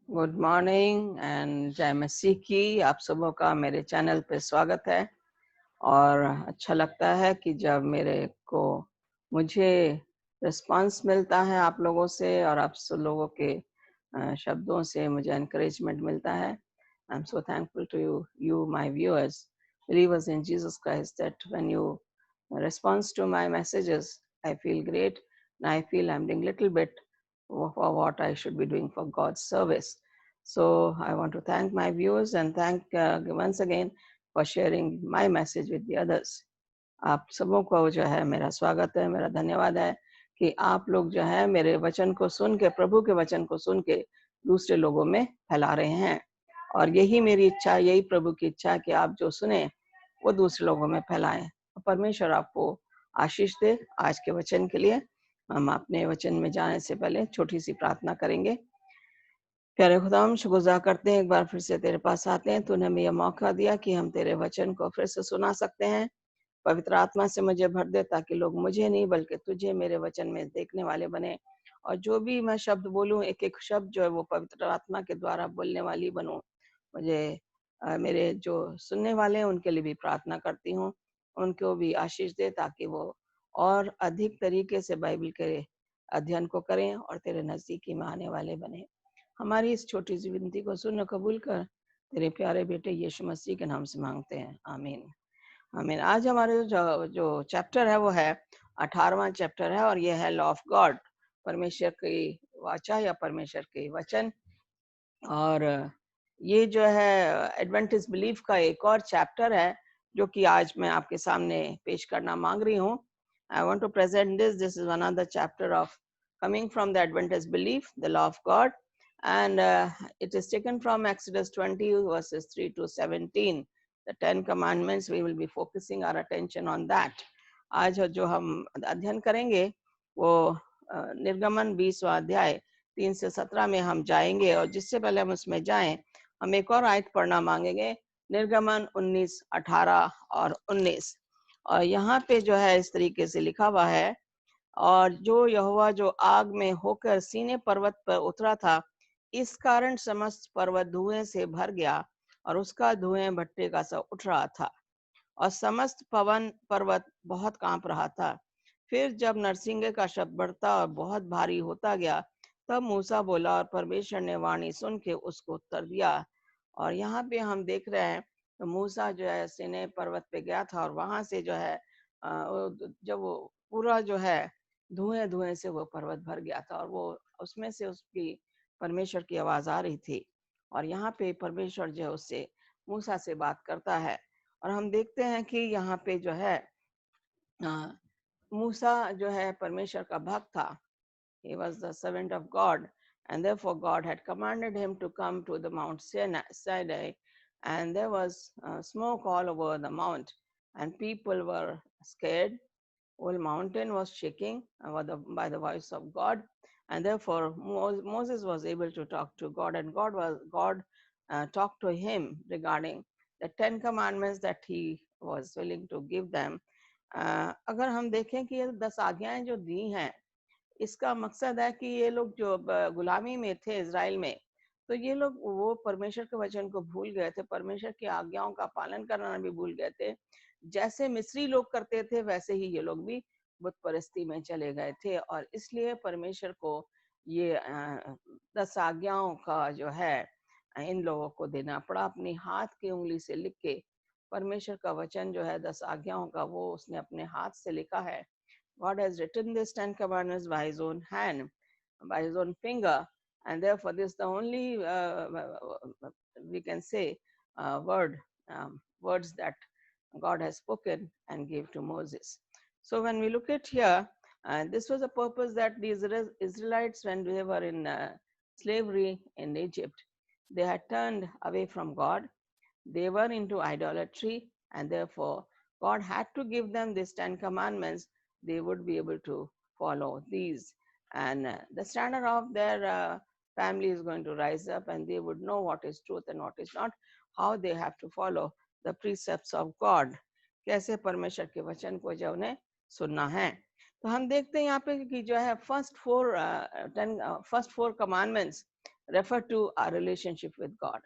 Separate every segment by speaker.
Speaker 1: Good morning and जय मसीह की। आप सबों का मेरे चैनल पे स्वागत है। और अच्छा लगता है कि जब मुझे रिस्पांस मिलता है आप लोगों से, और आप सब लोगों के शब्दों से मुझे एनकरेजमेंट मिलता है। I am so thankful to you my viewers, believers in Jesus Christ, that when you respond to my messages, I feel great, and I feel I'm doing little bit for what I should be doing for God's service. So I want to thank my viewers and thank once again for sharing my message with the others. आप सबों को जो है मेरा स्वागत है, मेरा धन्यवाद है कि आप लोग जो है मेरे वचन को सुन के, प्रभु के वचन को सुन के दूसरे लोगों में फैला रहे हैं। और यही मेरी इच्छा, यही प्रभु की इच्छा है कि आप जो सुने वो दूसरे लोगों में फैलाएं। परमेश्वर आपको आशीष दे। आज के वचन के लिए हम अपने वचन में जाने से पहले छोटी सी प्रार्थना करेंगे। प्यारे खुदा, हम शुक्रगुजार करते हैं, एक बार फिर से तेरे पास आते हैं। तूने हमें यह मौका दिया कि हम तेरे वचन को फिर से सुना सकते हैं। पवित्र आत्मा से मुझे भर दे ताकि लोग मुझे नहीं बल्कि तुझे मेरे वचन में देखने वाले बने। और जो भी मैं शब्द बोलूं, एक एक शब्द जो है वो पवित्र आत्मा के द्वारा बोलने वाली बनूं। मुझे मेरे जो सुनने वाले हैं उनके लिए भी प्रार्थना करती हूँ, उनको भी आशीष दे ताकि वो और अधिक तरीके से बाइबल के अध्ययन को करें और तेरे नजदीकी में आने वाले बने। हमारी इस छोटी सी विनती को सुन कबूल कर, तेरे प्यारे बेटे यीशु मसीह के नाम से मांगते हैं, आमीन आमीन। आज हमारे जो चैप्टर है वो है 18वां चैप्टर है, और ये है लॉ ऑफ गॉड, परमेश्वर की वाचा या परमेश्वर के वचन। और ये जो है एडवेंटिस्ट बिलीफ का एक और चैप्टर है जो कि आज मैं आपके सामने पेश करना मांग रही हूँ। I want to present this is one of the chapter of coming from the Adventist belief, the law of God, and it is taken from Exodus 20 verses 3 to 17, the 10 commandments. We will be focusing our attention on that. आज जो हम अध्ययन करेंगे वो निर्गमन 20वां अध्याय 3 से 17 में हम जाएंगे। और जिससे पहले हम उसमें जाएं, हम एक और आयत पढ़ना मांगेंगे, निर्गमन 19, 18 और 19। और यहाँ पे जो है इस तरीके से लिखा हुआ है, और जो यहोवा जो आग में होकर सीने पर्वत पर उतरा था, इस कारण समस्त पर्वत धुएं से भर गया और उसका धुएं भट्टे का सा उठ रहा था, और समस्त पवन पर्वत बहुत कांप रहा था। फिर जब नरसिंगे का शब्द बढ़ता और बहुत भारी होता गया, तब मूसा बोला और परमेश्वर ने वाणी सुन के उसको उत्तर दिया। और यहाँ पे हम देख रहे हैं तो मूसा जो है सीने पर्वत पे गया था, और वहां से जो है जब वो पूरा जो है धुएं धुएं से वो पर्वत भर गया था, और वो उसमें से उसकी परमेश्वर की आवाज आ रही थी। और यहाँ पे परमेश्वर जो है उससे मूसा से बात करता है। और हम देखते हैं कि यहाँ पे जो है मूसा जो है परमेश्वर का भक्त था। He was the servant of God, and therefore God had commanded him to come to the Mount Sinai, and there was smoke all over the mount, and people were scared. Whole mountain was shaking by the voice of God, and therefore Moses was able to talk to God, and God talked to him regarding the 10 commandments that he was willing to give them. अगर हम देखें कि ये 10 आज्ञाएं जो दी हैं, इसका मकसद है कि ये लोग जो गुलामी में थे इज़राइल में, तो ये लोग वो परमेश्वर के वचन को भूल गए थे, परमेश्वर की आज्ञाओं का पालन करना भी भूल गए थे। जैसे मिस्री लोग करते थे वैसे ही ये लोग भी बुत परस्ती में चले गए थे, और इसलिए परमेश्वर को ये 10 आज्ञाओं का जो है इन लोगों को देना पड़ा। अपनी हाथ की उंगली से लिख के परमेश्वर का वचन जो है 10 आज्ञाओं का, वो उसने अपने हाथ से लिखा है। God has written this 10 commandments by his own hand, by his own finger, and therefore this is the only we can say words that God has spoken and gave to Moses. So when we look at here, this was a purpose that the Israelites, when they were in slavery in Egypt, they had turned away from God. They were into idolatry, and therefore God had to give them these 10 commandments. They would be able to follow these, and the standard of their family is going to rise up, and they would know what is truth and what is not, how they have to follow the precepts of God, कैसे परमेश्वर के वचन को जो उन्हें सुनना है। तो हम देखते हैं यहाँ पे कि जो है first four commandments refer to our relationship with God.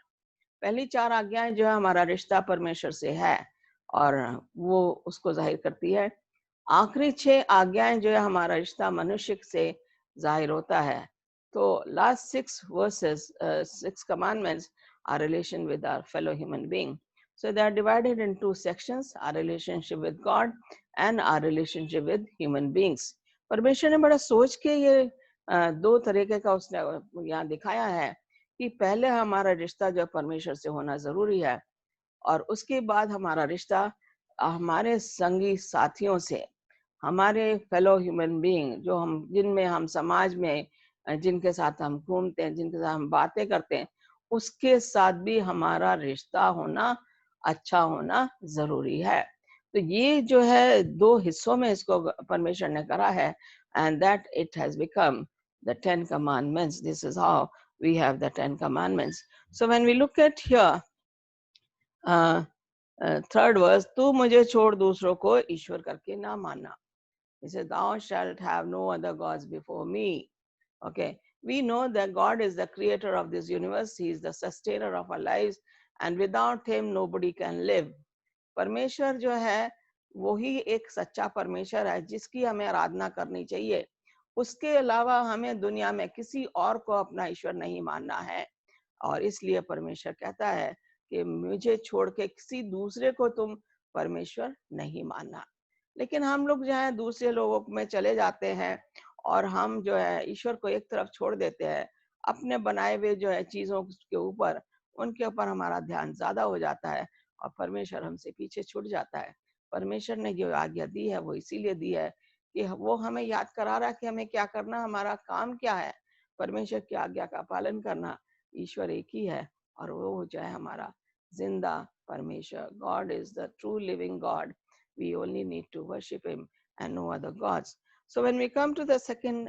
Speaker 1: पहली 4 आज्ञाएं जो है हमारा रिश्ता परमेश्वर से है और वो उसको जाहिर करती है। आखिरी 6 आज्ञाएं जो है हमारा रिश्ता मनुष्य से जाहिर होता है। तो last 6 verses, 6 commandments, our relation with our fellow human being. So they are divided in 2 sections, our relationship with God and our relationship with human beings. परमेश्वर ने बड़ा सोच के ये 2 तरीके का उसने यहाँ दिखाया है कि पहले हमारा रिश्ता जो परमेश्वर से होना जरूरी है और उसके बाद हमारा रिश्ता हमारे संगी साथियों से, हमारे फेलो ह्यूमन बीइंग जो हम जिनमें हम समाज में जिनके साथ हम घूमते हैं, जिनके साथ हम बातें करते हैं, उसके साथ भी हमारा रिश्ता होना, अच्छा होना जरूरी है। तो ये जो है 2 हिस्सों में इसको परमेश्वर ने करा है and that it has become the 10 commandments. This is how we have the 10 commandments. So when we look at here, third verse, तू मुझे छोड़ दूसरों को ईश्वर करके ना मानना. He says, thou shalt have no other gods before me. Okay, we know that God is the creator of this universe. He is the sustainer of our lives, and without him nobody can live. परमेश्वर जो है वही एक सच्चा परमेश्वर है जिसकी हमें आराधना करनी चाहिए। उसके अलावा हमें दुनिया में किसी और को अपना ईश्वर नहीं मानना है और इसलिए परमेश्वर कहता है कि मुझे छोड़ के किसी दूसरे को तुम परमेश्वर नहीं मानना। लेकिन हम लोग जो है दूसरे लोगों में चले जाते हैं और हम जो है ईश्वर को एक तरफ छोड़ देते हैं, अपने बनाए हुए जो है चीजों के ऊपर, उनके ऊपर हमारा ध्यान ज्यादा हो जाता है और परमेश्वर हमसे पीछे छूट जाता है। परमेश्वर ने जो आज्ञा दी है वो इसीलिए दी है कि वो हमें याद करा रहा है कि हमें क्या करना, हमारा काम क्या है, परमेश्वर की आज्ञा का पालन करना। ईश्वर एक ही है और वो जो है हमारा जिंदा परमेश्वर। God is the true living God, we only need to worship him and no other gods. So when we come to the second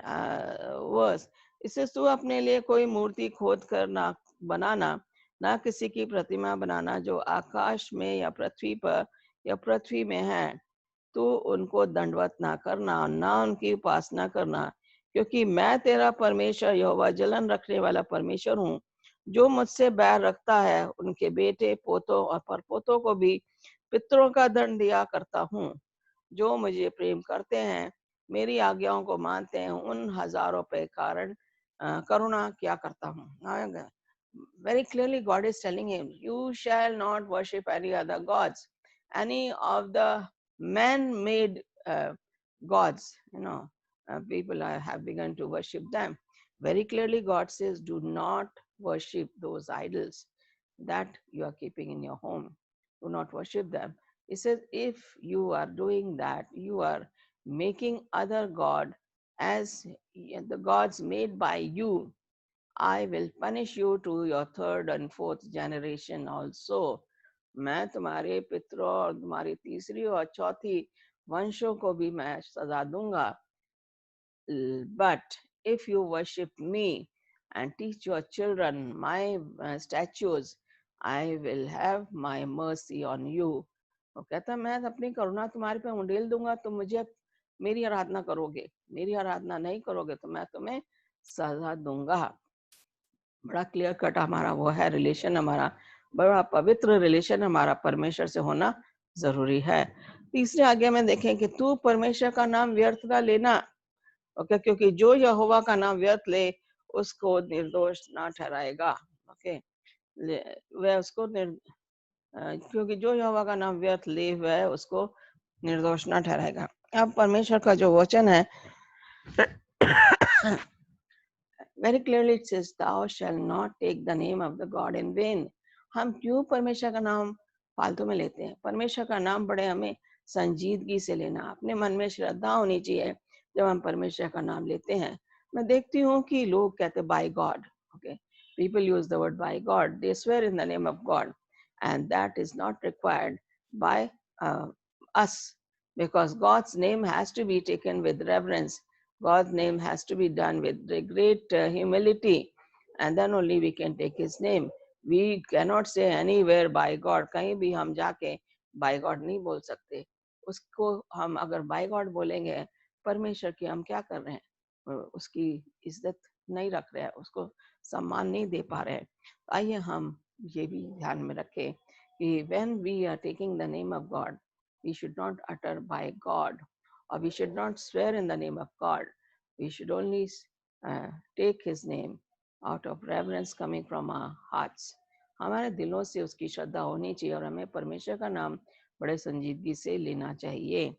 Speaker 1: verse, इससे तू अपने लिए कोई मूर्ति खोद कर ना बनाना, ना किसी की प्रतिमा बनाना जो आकाश में या पृथ्वी पर या पृथ्वी में है, तो उनको दंडवत ना करना, ना उनकी उपासना करना, क्योंकि मैं तेरा परमेश्वर यहोवा जलन रखने वाला परमेश्वर हूँ। जो मुझसे बैर रखता है उनके बेटे पोतों और परपोतों को भी पितरों का दंड दिया करता हूँ। जो मुझे प्रेम करते हैं, मेरी आज्ञाओं को मानते हैं, उन हजारों पे कारण करुणा क्या करता हूँ। Very clearly God is telling him, you shall not worship any other gods, any of the man-made gods, people have begun to worship them. Very clearly God says, do not worship those idols that you are keeping in your home. Do not worship them. He says, if you are doing that, you are making other god as the gods made by you. I will punish you to your third and fourth generation also. मैं तुम्हारे पितरों और तुम्हारी तीसरी और चौथी वंशों को भी मैं सजा दूंगा। But if you worship me and teach your children my statutes, I will have my mercy on you. वो कहता मैं अपनी करुणा तुम्हारे पे उंडेल दूंगा, तुम मुझे मेरी आराधना करोगे, मेरी आराधना नहीं करोगे तो मैं तुम्हें सजा दूंगा। बड़ा क्लियर कट हमारा वो है रिलेशन, हमारा बड़ा पवित्र रिलेशन हमारा परमेश्वर से होना जरूरी है। तीसरे आज्ञा में देखें कि तू परमेश्वर का नाम व्यर्थ ना लेना। ओके, क्योंकि जो यहोवा का नाम व्यर्थ ले उसको निर्दोष ना ठहराएगा। ओके, वह उसको क्योंकि जो यहोवा का नाम व्यर्थ ले हुआ है उसको निर्दोष ना ठहराएगा। अब परमेश्वर का जो वचन है very clearly it says, thou shall not take the name of the God in vain. हम क्यों परमेश्वर का नाम फालतू में लेते हैं? परमेश्वर का नाम बड़े हमें संजीदगी से लेना, अपने मन में श्रद्धा होनी चाहिए जब हम परमेश्वर का नाम लेते हैं। मैं देखती हूँ कि लोग कहते by God, okay, people use the word by God, they swear in the name of God, and that is not required by us, because God's name has to be taken with reverence. God's name has to be done with great humility, and then only we can take his name. We cannot say anywhere by God. कहीं भी हम जाके by God नहीं बोल सकते। उसको हम अगर by God बोलेंगे, परमेश्वर की हम क्या कर रहे हैं? उसकी इज्जत नहीं रख रहे हैं, उसको सम्मान नहीं दे पा रहे हैं। आइए हम ये भी ध्यान में रखें कि when we are taking the name of God, we should not utter by God, or we should not swear in the name of God. We should only take His name out of reverence coming from our hearts. हमारे दिलों से उसकी श्रद्धा होनी चाहिए और हमें परमेश्वर का नाम बड़े संजीदगी से लेना चाहिए।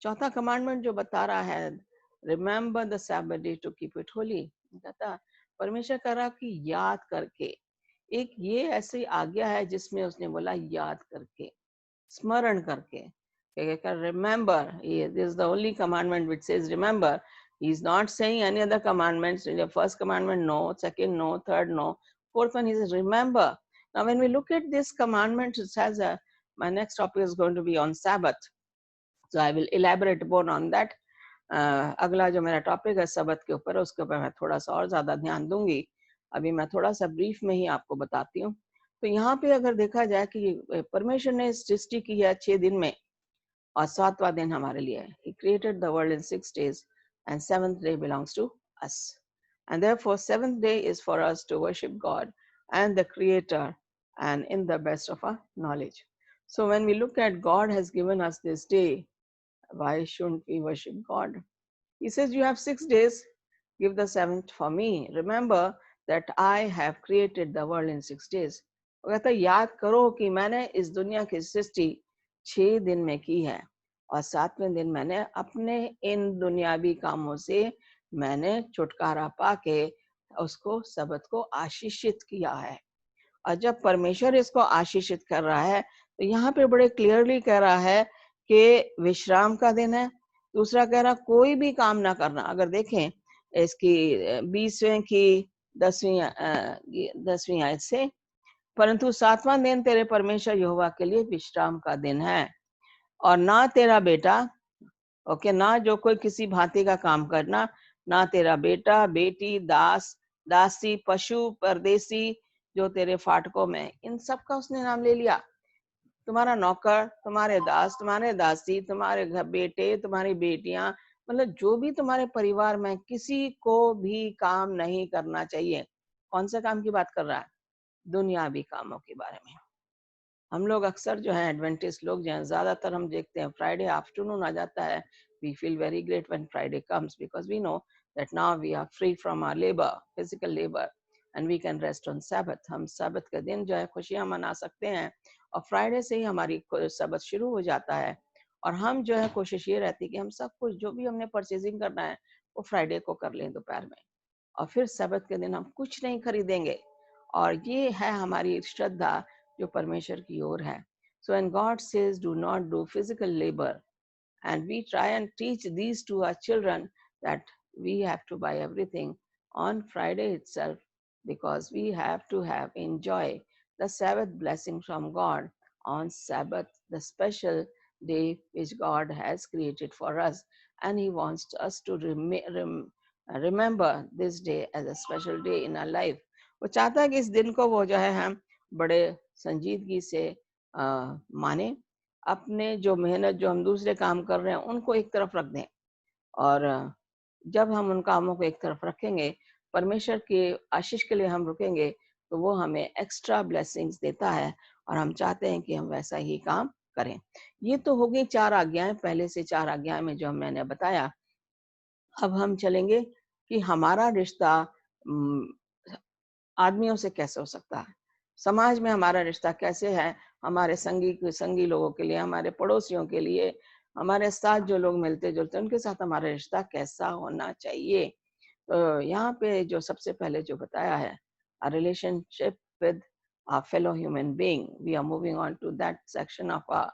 Speaker 1: चौथा कमांडमेंट जो बता रहा है, remember the Sabbath day to keep it holy, कहता परमेश्वर कह रहा कि याद करके, एक ये ऐसी आज्ञा है जिसमें उसने बोला याद करके, स्मरण करके, remember, this is the only commandment which says remember. He is not saying any other commandments. In the first commandment, no. Second, no. Third, no. Fourth one, he says, remember. Now, when we look at this commandment, it says, my next topic is going to be on Sabbath. So I will elaborate more on that. अगला जो मेरा topic है सबत के ऊपर, उसके ऊपर मैं थोड़ा सा और ज़्यादा ध्यान दूंगी। अभी मैं थोड़ा सा ब्रीफ में ही आपको बताती हूँ। तो यहाँ पे अगर देखा जाए कि परमेश्वर ने सृष्टि की है 6 दिन में और 7वां दिन हमारे लिए है। He created the world in 6 days and 7th day belongs to us. And therefore 7th day is for us to worship God and the Creator and in the best of our knowledge. So when we look at God has given us this day, why shouldn't we worship God? He says, you have 6 days, give the 7th for me. Remember that I have created the world in 6 days. वो कहता है याद करो कि मैंने इस दुनिया की सृष्टि 6 दिन में की है और 7वें दिन मैंने अपने इन दुनियावी कामों से मैंने छुटकारा पाके उसको सबत को आशीषित किया है। और जब परमेश्वर इसको आशीषित कर रहा है तो यहाँ पे बड़े क्लियरली कह रहा है कि विश्राम का दिन है। दूसरा कह रहा कोई भी काम ना करना। अगर देखें इसकी 20वें की 10वीं आयत से, परंतु 7वां दिन तेरे परमेश्वर यहोवा के लिए विश्राम का दिन है और ना तेरा बेटा, ओके, ना जो कोई किसी भांति का काम करना, ना तेरा बेटा, बेटी, दास, दासी, पशु, परदेसी जो तेरे फाटकों में, इन सब का उसने नाम ले लिया। तुम्हारा नौकर, तुम्हारे दास, तुम्हारे दासी, तुम्हारे घर बेटे, तुम्हारी बेटियां, मतलब जो भी तुम्हारे परिवार में, किसी को भी काम नहीं करना चाहिए। कौन से काम की बात कर रहा है? दुनियावी कामों के बारे में। हम लोग अक्सर जो है एडवेंटिस्ट लोग जो है ज्यादातर हम देखते हैं फ्राइडे आफ्टरनून आ जाता है, we feel very great when Friday comes because we know that now we are free from our labour, physical labour, and we can rest on Sabbath. हम सैबथ के दिन जो है खुशियां मना सकते हैं और फ्राइडे से ही हमारी सैबथ शुरू हो जाता है। और हम जो है कोशिश ये रहती है कि हम सब कुछ जो भी हमने परचेजिंग करना है वो फ्राइडे को कर लें दोपहर में, और फिर सैबथ के दिन हम कुछ नहीं खरीदेंगे। और ये है हमारी श्रद्धा जो परमेश्वर की ओर है। So when God says do not do physical labor, and we try and teach these to our children that we have to buy everything on Friday itself because we have to have enjoy the Sabbath blessing from God on Sabbath, the special day which God has created for us, and He wants us to remember this day as a special day in our life. वो चाहता है कि इस दिन को वो जो है हम बड़े संजीदगी से माने, अपने जो मेहनत जो हम दूसरे काम कर रहे हैं उनको एक तरफ रख दें, और जब हम उन कामों को एक तरफ रखेंगे, परमेश्वर के आशीष के लिए हम रुकेंगे, तो वो हमें एक्स्ट्रा ब्लेसिंग्स देता है और हम चाहते हैं कि हम वैसा ही काम करें। ये तो हो गई 4 आज्ञाएं, पहले से 4 आज्ञाएं में जो मैंने बताया। अब हम चलेंगे कि हमारा रिश्ता आदमियों से कैसे हो सकता है, समाज में हमारा रिश्ता कैसे है, हमारे संगी लोगों के लिए, हमारे पड़ोसियों के लिए, हमारे साथ जो लोग मिलते जुलते उनके साथ हमारा रिश्ता कैसा होना चाहिए। तो यहाँ पे जो सबसे पहले जो बताया है, a relationship with our fellow human being. We are moving on to that section of our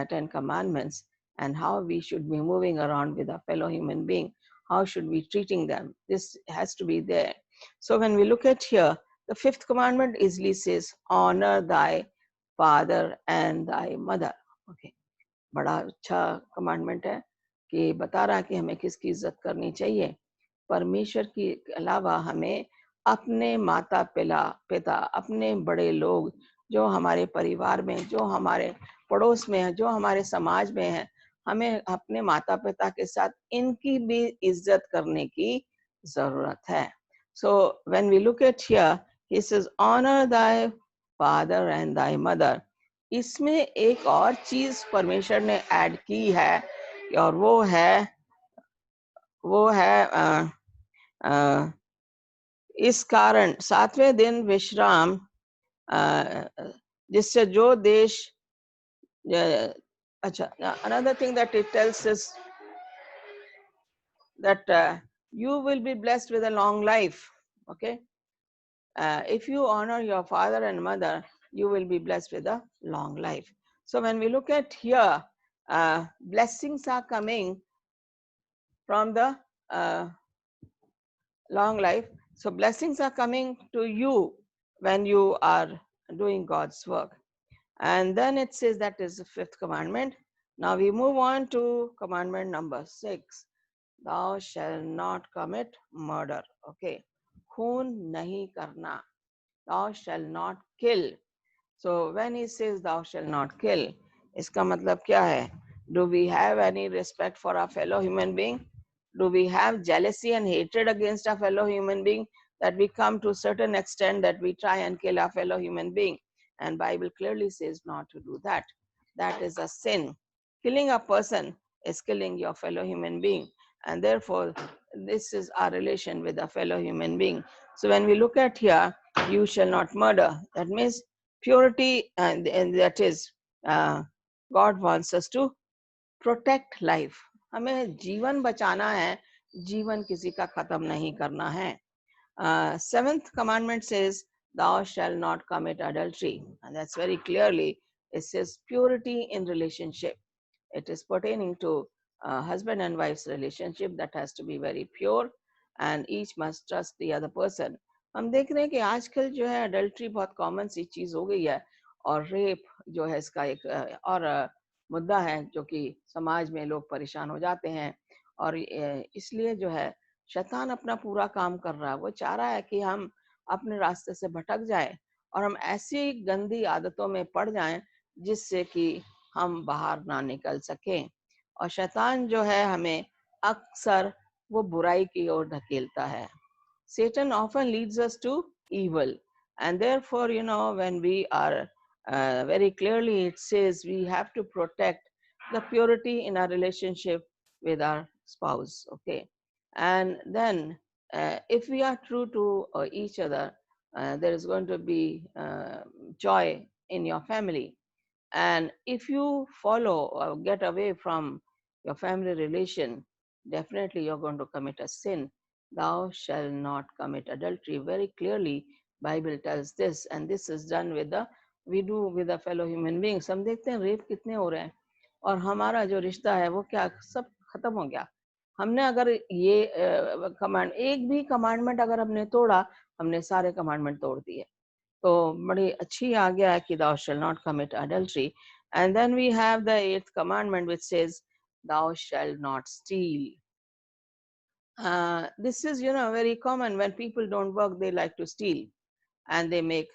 Speaker 1: 10 commandments and how we should be moving around with our fellow human being. How should we treating them? This has to be there. So when we look at here, the 5th commandment easily says, honor thy father and thy mother. Okay, बड़ा अच्छा commandment है कि बता रहा है कि हमें किसकी इज्जत करनी चाहिए। परमेश्वर के अलावा हमें अपने माता पिता, अपने बड़े लोग जो हमारे परिवार में, जो हमारे पड़ोस में है, जो हमारे समाज में है, हमें अपने माता पिता के साथ इनकी भी इज्जत करने की जरूरत है। So when we look at here, he says, honor thy father and thy mother. इसमें एक और चीज परमेश्वर ने ऐड की है, और वो है इस कारण 7वें दिन विश्राम, जिससे जो देश, अच्छा, another thing that it tells is that you will be blessed with a long life. Okay, if you honor your father and mother, you will be blessed with a long life. So when we look at here, blessings are coming from the long life. So blessings are coming to you when you are doing God's work. And then it says that is the 5th commandment. Now we move on to commandment number 6. Thou shalt not commit murder. Okay. खून नहीं करना. Thou shalt not kill. So when he says thou shalt not kill, इसका मतलब क्या है? Do we have any respect for our fellow human being? Do we have jealousy and hatred against our fellow human being, that we come to a certain extent that we try and kill our fellow human being? And Bible clearly says not to do that. That is a sin. Killing a person is killing your fellow human being, and therefore this is our relation with a fellow human being. So when we look at here, you shall not murder, that means purity, and that is God wants us to protect life. हमें जीवन बचाना है, जीवन किसी का खत्म नहीं करना है. 7th commandment says thou shall not commit adultery, and that's very clearly, it says purity in relationship. It is pertaining to husband and wife's relationship that has to be very pure, and each must trust the other person. हम देख रहे हैं कि आजकल जो है adultery बहुत common सी चीज हो गई है, और रेप जो है इसका एक और मुद्दा है जो कि समाज में लोग परेशान हो जाते हैं, और इसलिए जो है शैतान अपना पूरा काम कर रहा है. वो चाह रहा है कि हम अपने रास्ते से भटक जाएं और हम ऐसी गंदी आदतों में पड़ जाएं जिससे कि हम बाहर ना निकल सकें. और शैतान जो है हमें अक्सर वो बुराई की ओर ढकेलता है. Satan often leads us to evil, and therefore, when we are very clearly, it says we have to protect the purity in our relationship with our spouse. Okay, and then if we are true to each other, there is going to be joy in your family. And if you follow or get away from your family relation, definitely you're going to commit a sin. Thou shalt not commit adultery. Very clearly, Bible tells this, and this is done with we do with a fellow human beings. हम देखते हैं rape कितने हो रहे हैं, और हमारा जो रिश्ता है वो क्या सब खत्म हो गया. हमने अगर ये कमांड, एक भी कमांडमेंट अगर हमने तोड़ा, हमने सारे कमांडमेंट तोड़ दिए. तो बड़ी अच्छी आज्ञा है कि thou shall not commit adultery. And then we have the 8th commandment, which says thou shall not steal. This is very common. When people don't work, they like to steal, and they make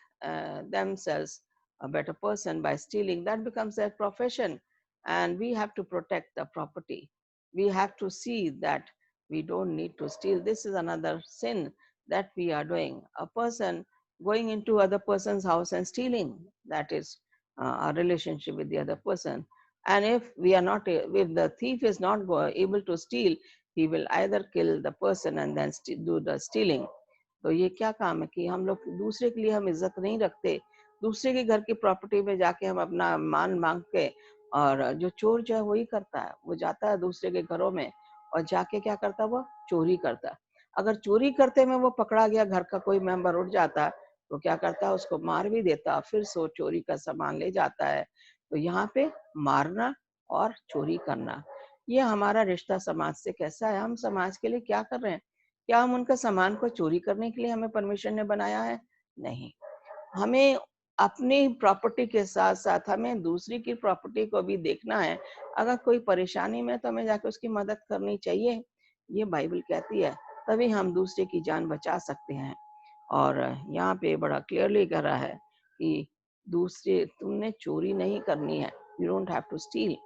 Speaker 1: themselves a better person by stealing. That becomes their profession, and we have to protect the property. We have to see that we don't need to steal. This is another sin that we are doing. A person going into other person's house and stealing, that is our relationship with the other person. And if we are not, if the thief is not able to steal, he will either kill the person and then do the stealing. तो ये क्या काम है कि हम लोग दूसरे के लिए हम इज्जत नहीं रखते, दूसरे के घर की प्रॉपर्टी में जाके हम अपना मान मांग के. और जो चोर जो है वही करता है, वो जाता है दूसरे के घरों में और जाके क्या करता है, वो चोरी करता है. अगर चोरी करते में वो पकड़ा गया, घर का कोई मेंबर उठ जाता है, तो क्या करता है, उसको मार भी देता, फिर सो चोरी का सामान ले जाता है. तो यहाँ पे मारना और चोरी करना, ये हमारा रिश्ता समाज से कैसा है? हम समाज के लिए क्या कर रहे हैं? क्या हम उनका सामान को चोरी करने के लिए हमें परमिशन ने बनाया है? नहीं. हमें अपनी प्रॉपर्टी के साथ साथ हमें दूसरी की प्रॉपर्टी को भी देखना है. अगर कोई परेशानी में तो हमें जाकर उसकी मदद करनी चाहिए, ये बाइबल कहती है, तभी हम दूसरे की जान बचा सकते हैं. और यहाँ पे बड़ा क्लियरली कह रहा है कि दूसरे, तुमने चोरी नहीं करनी है. You don't have to steal.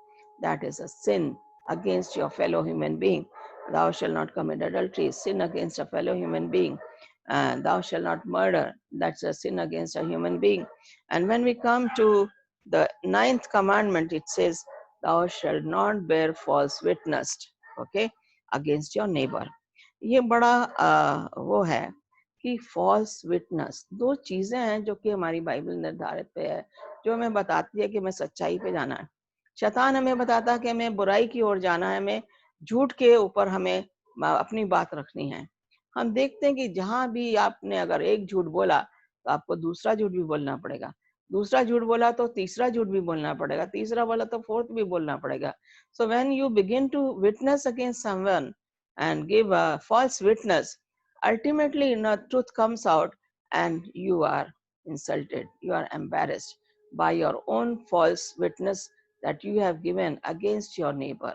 Speaker 1: That is a sin against your fellow human being. Thou shalt not commit adultery, sin against a fellow human being. thou shalt not murder. That's a sin against a human being. And when we come to the 9th commandment, it says, thou shalt not bear false witness, okay, against your neighbor. ये बड़ा वो है कि false witness, दो चीजें हैं जो कि हमारी बाइबल निर्धारित पे है, जो हमें बताती है कि हमें सच्चाई पे जाना है। शैतान हमें बताता है कि हमें बुराई की ओर जाना है, हमें झूठ के ऊपर हमें अपनी बात रखनी है। हम देखते हैं कि जहां भी आपने अगर एक झूठ बोला तो आपको दूसरा झूठ भी बोलना पड़ेगा, दूसरा झूठ बोला तो तीसरा झूठ भी बोलना पड़ेगा, तीसरा बोला तो फोर्थ भी बोलना पड़ेगा। So when you begin to witness against someone and give a false witness, ultimately the truth comes out and you are insulted, you are embarrassed by your own false witness that you have given against your neighbor.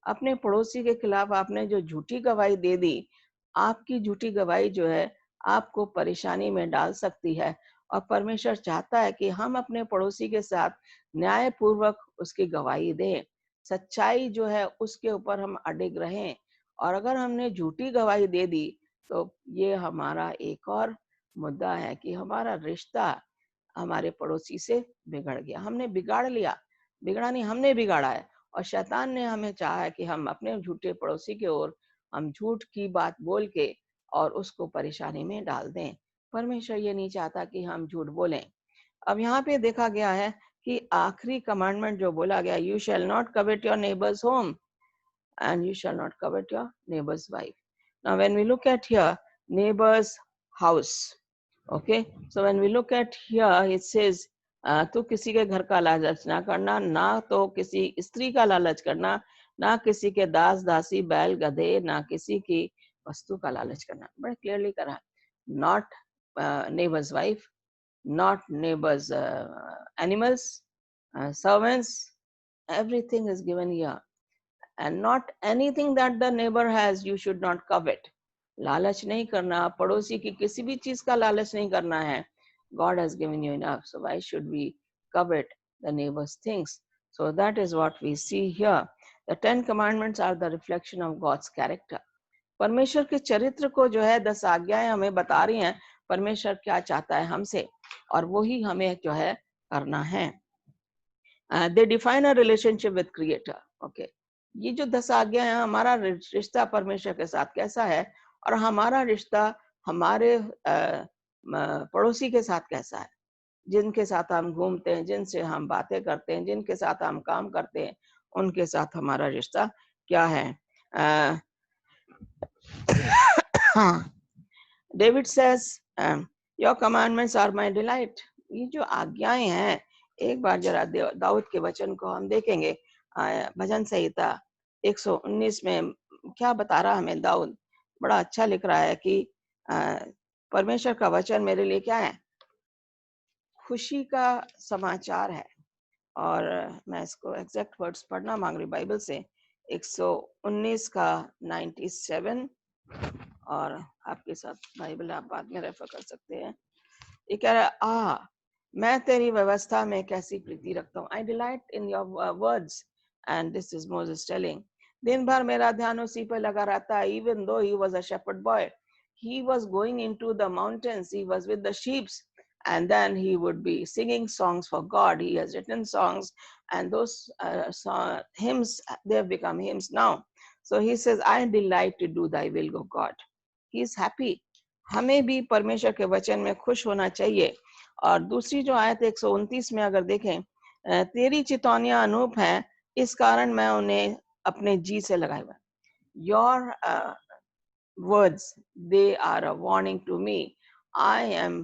Speaker 1: अपने पड़ोसी के खिलाफ आपने जो झूठी गवाही दे दी, आपकी झूठी गवाही जो है आपको परेशानी में डाल सकती है। और परमेश्वर चाहता है कि हम अपने पड़ोसी के साथ न्यायपूर्वक उसकी गवाही दें, सच्चाई जो है उसके ऊपर हम अडिग रहें। और अगर हमने झूठी गवाही दे दी तो ये हमारा एक और मुद्दा है कि हमारा रिश्ता हमारे पड़ोसी से बिगड़ गया, हमने बिगाड़ लिया, बिगड़ा नहीं, हमने बिगाड़ा है। और शैतान ने हमें चाहा है कि हम अपने झूठे पड़ोसी की ओर हम झूठ की बात बोल के और उसको परेशानी में डाल दें। परमेश्वर ये नहीं चाहता कि हम झूठ बोलें। अब यहाँ पे देखा गया है कि आखिरी कमांडमेंट जो बोला गया, you shall not covet your neighbour's home and you shall not covet your neighbor's wife. Now when we look at here, neighbor's house, okay, so when we look at here it says तो किसी के घर का लालच ना करना, ना तो किसी स्त्री का लालच करना, ना किसी के दास दासी बैल गधे, ना किसी की वस्तु का लालच करना। बड़ा क्लियरली करा, not neighbor's wife, not neighbor's animals, servants, everything is given here. And not anything that the neighbor has you should not covet. लालच नहीं करना, पड़ोसी की किसी भी चीज का लालच नहीं करना है। God has given you enough, so why should we covet the neighbor's things? So that is what we see here. The 10 commandments are the reflection of God's character. परमेश्वर के चरित्र को जो है 10 आज्ञाएं हमें बता रही हैं, परमेश्वर क्या चाहता है हमसे, और वही हमें जो है करना है। They define a relationship with Creator. Okay. ये जो 10 आज्ञा है, हमारा रिश्ता परमेश्वर के साथ कैसा है और हमारा रिश्ता हमारे पड़ोसी के साथ कैसा है, जिनके साथ हम घूमते हैं, जिनसे हम बातें करते हैं, जिनके साथ हम काम करते हैं, उनके साथ हमारा रिश्ता क्या है। David says your commandments are my delight. ये जो आज्ञाएं हैं, एक बार जरा दाऊद के वचन को हम देखेंगे, भजन संहिता 119 में क्या बता रहा हमें दाऊद, बड़ा अच्छा लिख रहा है कि परमेश्वर का वचन मेरे लिए क्या है, खुशी का समाचार है। और मैं इसको एग्जैक्ट वर्ड्स पढ़ना मांग रही बाइबल से, 119 का 97, और आपके साथ बाइबल आप बाद में रेफर कर सकते हैं। ये कह रहा है, मैं तेरी व्यवस्था में कैसी प्रीति रखता हूँ, I delight in your words, and this is Moses telling. दिन भर मेरा ध्यान उसी पर लगा रहता है। Even though he was a shepherd boy, he was going into the mountains, he was with the sheep, and then he would be singing songs for God. He has written songs, and those hymns, they have become hymns now. So he says, I delight to do thy will, O God. He is happy. हमें भी परमेश्वर के वचन में खुश होना चाहिए। और दूसरी जो आयत 129 में अगर देखें, तेरी चितौनियां अनूप हैं, इस कारण मैं उन्हें अपने जी से लगाए हुआ। Your words, they are a warning to me. I am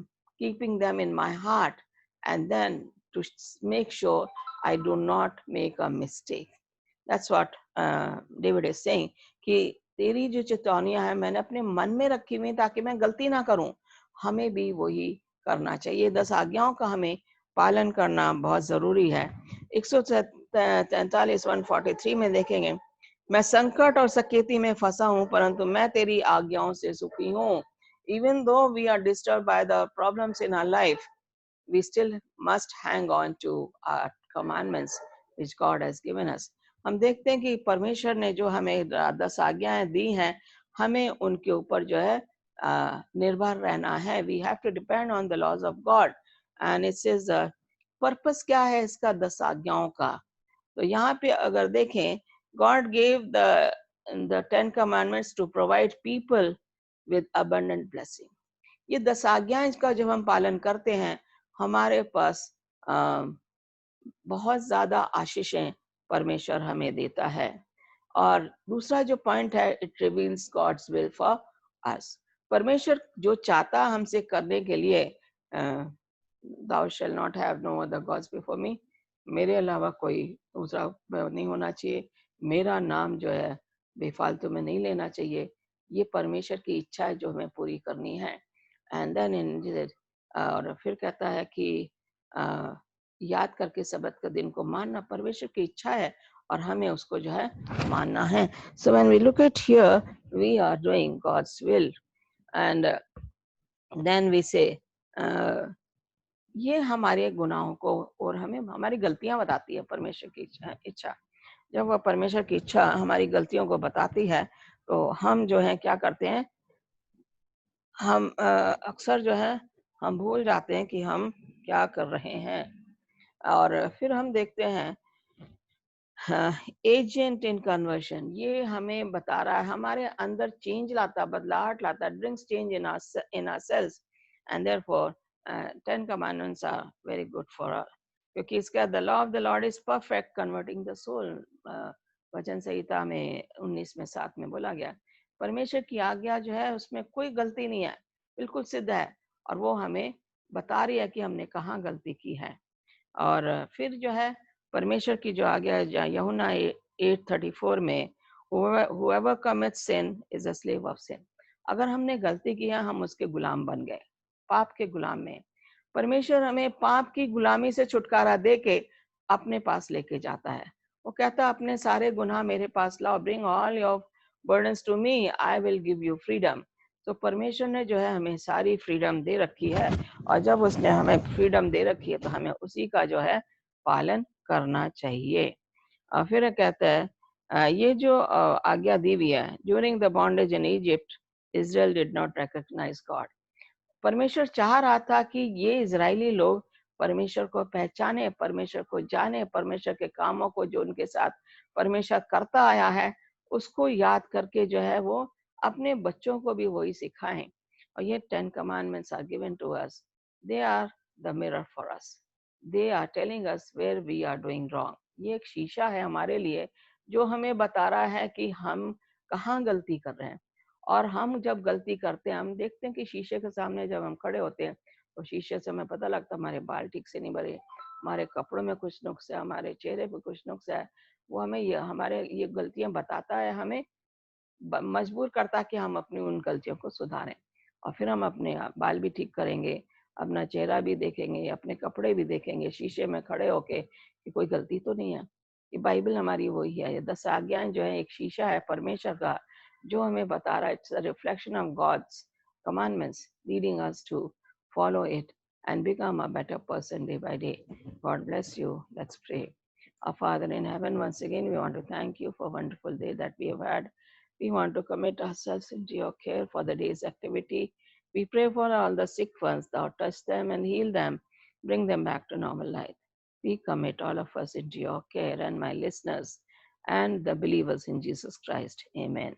Speaker 1: keeping them in my heart, and then to make sure I do not make a mistake. That's what David is saying, कि तेरी जो चेतावनियां हैं मैंने अपने मन में रखी हुई ताकि मैं गलती ना करूं। हमें भी वही करना चाहिए। 10 आज्ञाओं का हमें पालन करना बहुत जरूरी है। 143 143 में देखेंगे, मैं संकट और सकेती में फंसा हूं, परंतु मैं तेरी आज्ञाओं से सुखी हूं। Even though we are disturbed by the problems in our life, we still must hang on to our commandments which God has given us. हम देखते हैं कि परमेश्वर ने जो हमें 10 आज्ञाएं दी हैं, हमें उनके ऊपर जो है निर्भर रहना है. We have to depend on the laws of God. And it says purpose क्या है इसका 10 आज्ञाओं का. तो यहाँ पे अगर देखें, God gave the 10 commandments to provide people with abundant blessing. ये 10 आज्ञाएं का जब हम पालन करते हैं, हमारे पास बहुत ज्यादा आशीषें परमेश्वर हमें देता है. और दूसरा जो पॉइंट है, it reveals God's will for us. परमेश्वर जो चाहता हमसे करने के लिए, thou shall not have no other gods before me, मेरे अलावा कोई दूसरा नहीं होना चाहिए, मेरा नाम जो है बेफालतू में नहीं लेना चाहिए. ये परमेश्वर की इच्छा है जो हमें पूरी करनी है. एंड देन इन और फिर कहता है कि याद करके सबत के दिन को मानना परमेश्वर की इच्छा है और हमें उसको जो है मानना है. So when we look at here, we are doing God's will. And then we say, ये हमारे गुनाहों को और हमें हमारी गलतियां बताती है परमेश्वर की इच्छा. जब वह परमेश्वर की इच्छा हमारी गलतियों को बताती है, तो हम जो है क्या करते हैं, हम अक्सर जो है हम भूल जाते हैं कि हम क्या कर रहे हैं. और फिर हम देखते हैं एजेंट इन कन्वर्शन. ये हमें बता रहा है, हमारे अंदर चेंज लाता, बदलाहट लाता, brings change in ourselves. And therefore 10 commandments are very good for us. क्योंकि इसका the law of the Lord is perfect converting the soul. वचन संहिता में 19:7 में बोला गया, परमेश्वर की आज्ञा जो है उसमें कोई गलती नहीं है, बिल्कुल सिद्ध है, और वो हमें बता रही है कि हमने कहाँ गलती की है. और फिर जो है परमेश्वर की जो आज्ञा है यूहन्ना 8:34 में, whoever commits sin is a slave of sin. अगर हमने गलती की है, हम उसके गुलाम बन गए, पाप के गुलाम में. परमेश्वर हमें पाप की गुलामी से छुटकारा दे के अपने पास लेके जाता है. वो कहता है अपने सारे गुनाह मेरे पास लाओ, bring all your burdens to me, I will give you freedom. तो परमेश्वर ने जो है हमें सारी फ्रीडम दे रखी है, और जब उसने हमें फ्रीडम दे रखी है तो हमें उसी का जो है पालन करना चाहिए. और फिर कहता है ये जो आज्ञा दी हुई है, during the bondage in Egypt Israel did not recognise God. परमेश्वर चाह रहा था कि ये इजरायली लोग परमेश्वर को पहचाने, परमेश्वर को जाने, परमेश्वर के कामों को जो उनके साथ परमेश्वर करता आया है उसको याद करके जो है वो अपने बच्चों को भी वही सिखाएं. और ये 10 commandments are given to us. They are the mirror for us. They are telling us where we are doing wrong. ये एक शीशा है हमारे लिए जो हमें बता रहा है कि हम कहाँ गलती कर रहे हैं. और हम जब गलती करते हैं, हम देखते हैं कि शीशे के सामने जब हम खड़े होते हैं तो शीशे से हमें पता लगता है हमारे बाल ठीक से नहीं भरे, हमारे कपड़ों में कुछ नुक्स है, हमारे चेहरे पे कुछ नुक्स है. वो हमें हमारे ये गलतियां बताता है, हमें मजबूर करता है कि हम अपनी उन गलतियों को सुधारें. और फिर हम अपने बाल भी ठीक करेंगे, अपना चेहरा भी देखेंगे, अपने कपड़े भी देखेंगे शीशे में खड़े होके कि कोई गलती तो नहीं है. ये बाइबल हमारी वही है. ये 10 आज्ञाएं जो है एक शीशा है परमेश्वर का जो हमें बता रहा है. It's a reflection of God's commandments leading us to follow it and become a better person day by day. God bless you. Let's pray. Our Father in heaven, once again, we want to thank you for a wonderful day that we have had. We want to commit ourselves into your care for the day's activity. We pray for all the sick ones. Thou touch them and heal them. Bring them back to normal life. We commit all of us into your care and my listeners and the believers in Jesus Christ. Amen.